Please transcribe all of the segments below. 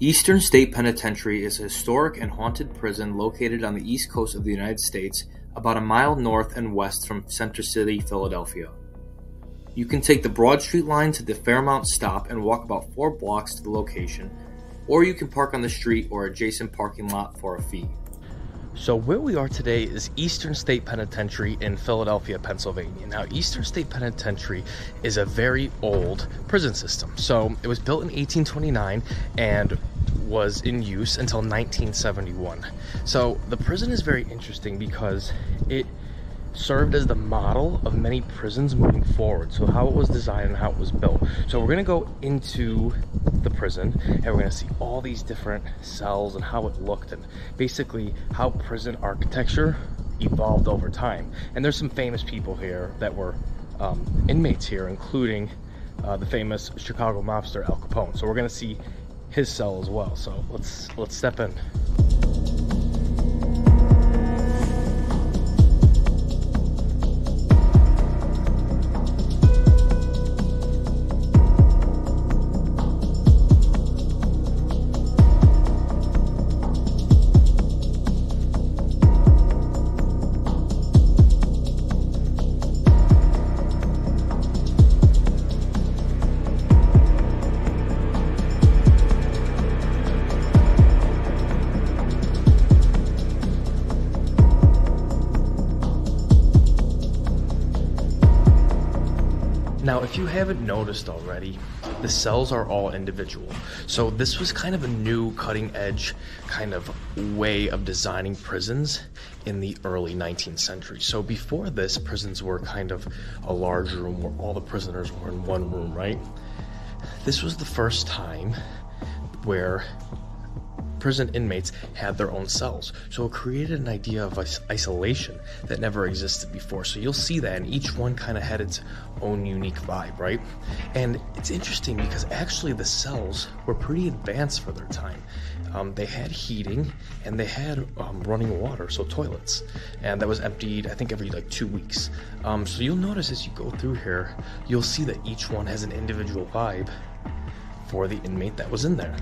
Eastern State Penitentiary is a historic and haunted prison located on the east coast of the United States, about a mile north and west from Center City, Philadelphia. You can take the Broad Street line to the Fairmount stop and walk about 4 blocks to the location, or you can park on the street or adjacent parking lot for a fee. So where we are today is Eastern State Penitentiary in Philadelphia, Pennsylvania. Now, Eastern State Penitentiary is a very old prison system. So it was built in 1829 and was in use until 1971. So the prison is very interesting because it served as the model of many prisons moving forward. So how it was designed and how it was built. So we're gonna go into the prison and we're gonna see all these different cells and how it looked and basically how prison architecture evolved over time. And there's some famous people here that were inmates here, including the famous Chicago mobster Al Capone. So we're gonna see his cell as well. So let's step in. Now, if you haven't noticed already, the cells are all individual. So this was kind of a new cutting edge kind of way of designing prisons in the early 19th century. So before this, prisons were kind of a large room where all the prisoners were in one room, right? This was the first time where prison inmates had their own cells. So it created an idea of isolation that never existed before. So you'll see that, and each one kind of had its own unique vibe, right? And it's interesting because actually the cells were pretty advanced for their time. They had heating and they had running water, so toilets. And that was emptied, I think, every like 2 weeks. So you'll notice as you go through here, you'll see that each one has an individual vibe for the inmate that was in there.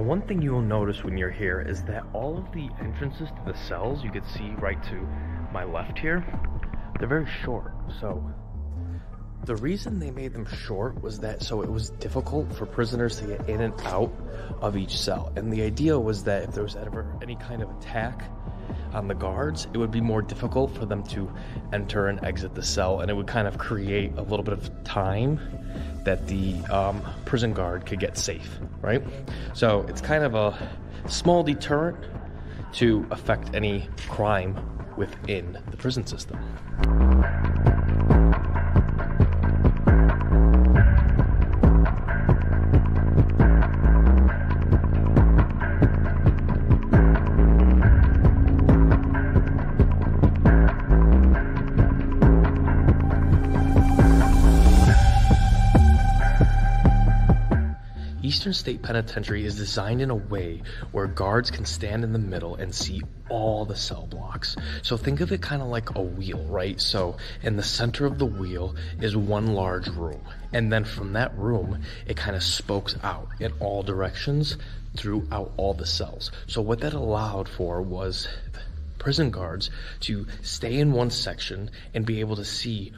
One thing you will notice when you're here is that all of the entrances to the cells, you can see right to my left here, they're very short. So the reason they made them short was that so it was difficult for prisoners to get in and out of each cell. And the idea was that if there was ever any kind of attack on the guards, it would be more difficult for them to enter and exit the cell, and it would kind of create a little bit of time that the prison guard could get safe, right? So it's kind of a small deterrent to affect any crime within the prison system. Eastern State Penitentiary is designed in a way where guards can stand in the middle and see all the cell blocks. So think of it kind of like a wheel, right? So in the center of the wheel is one large room. And then from that room, it kind of spokes out in all directions throughout all the cells. So what that allowed for was prison guards to stay in one section and be able to see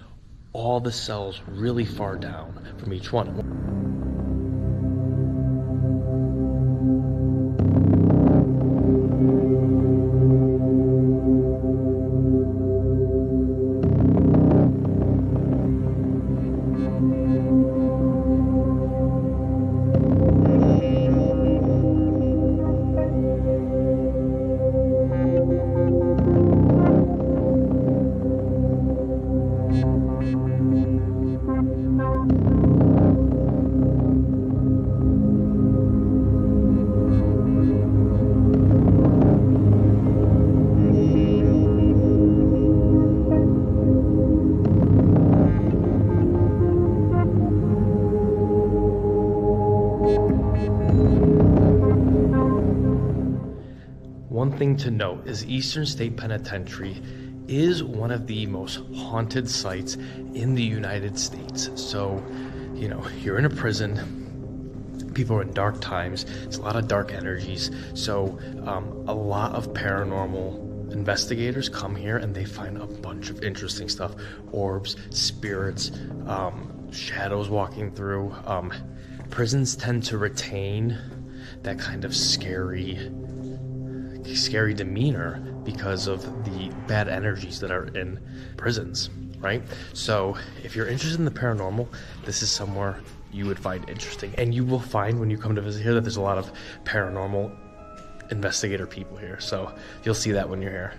all the cells really far down from each one. one thing to note is Eastern State Penitentiary is one of the most haunted sites in the United States. So, you know, you're in a prison, people are in dark times, there's a lot of dark energies. So a lot of paranormal investigators come here and they find a bunch of interesting stuff. Orbs, spirits, shadows walking through. Prisons tend to retain that kind of scary demeanor because of the bad energies that are in prisons, right? So if you're interested in the paranormal, this is somewhere you would find interesting. And you will find when you come to visit here that there's a lot of paranormal investigator people here. So you'll see that when you're here.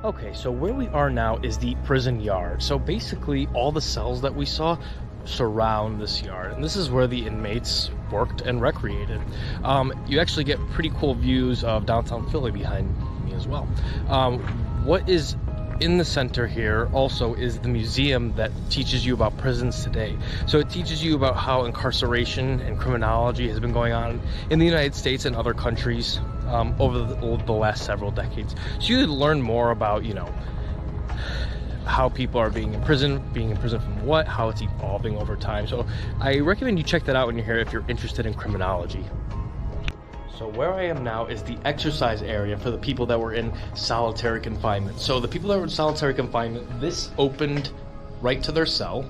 Okay, so where we are now is the prison yard. So basically all the cells that we saw surround this yard, and this is where the inmates worked and recreated. You actually get pretty cool views of downtown Philly behind me as well. What is in the center here also is the museum that teaches you about prisons today. So it teaches you about how incarceration and criminology has been going on in the United States and other countries over the last several decades. So you learn more about, you know, how people are being in prison from what, how it's evolving over time. So I recommend you check that out when you're here if you're interested in criminology. So where I am now is the exercise area for the people that were in solitary confinement. So the people that were in solitary confinement, this opened right to their cell,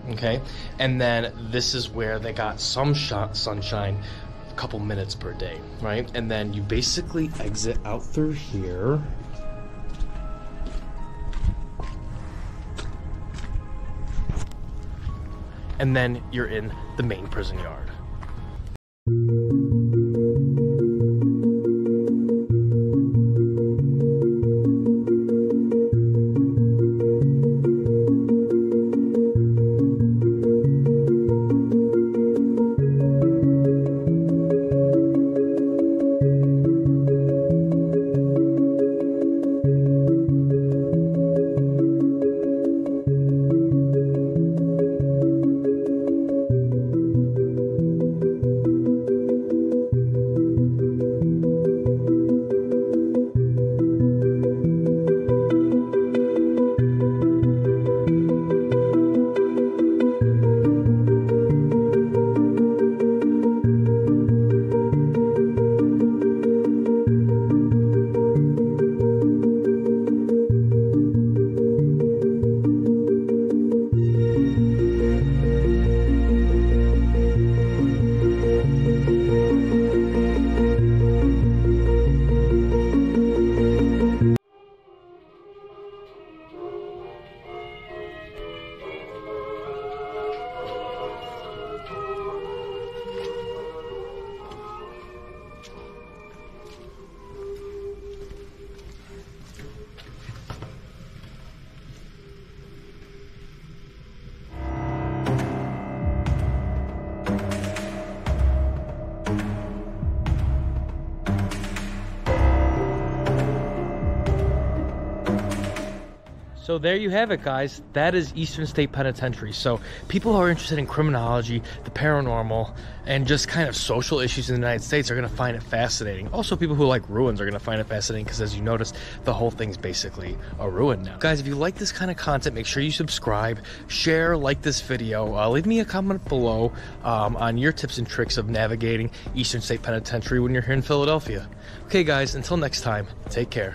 okay? And then this is where they got some sunshine a couple minutes per day, right? And then you basically exit out through here. And then you're in the main prison yard. So there you have it, guys. That is Eastern State Penitentiary. So people who are interested in criminology, the paranormal, and just kind of social issues in the United States are going to find it fascinating. Also, people who like ruins are going to find it fascinating because, as you notice, the whole thing's basically a ruin now. Guys, if you like this kind of content, make sure you subscribe, share, like this video. Leave me a comment below on your tips and tricks of navigating Eastern State Penitentiary when you're here in Philadelphia. Okay, guys, until next time, take care.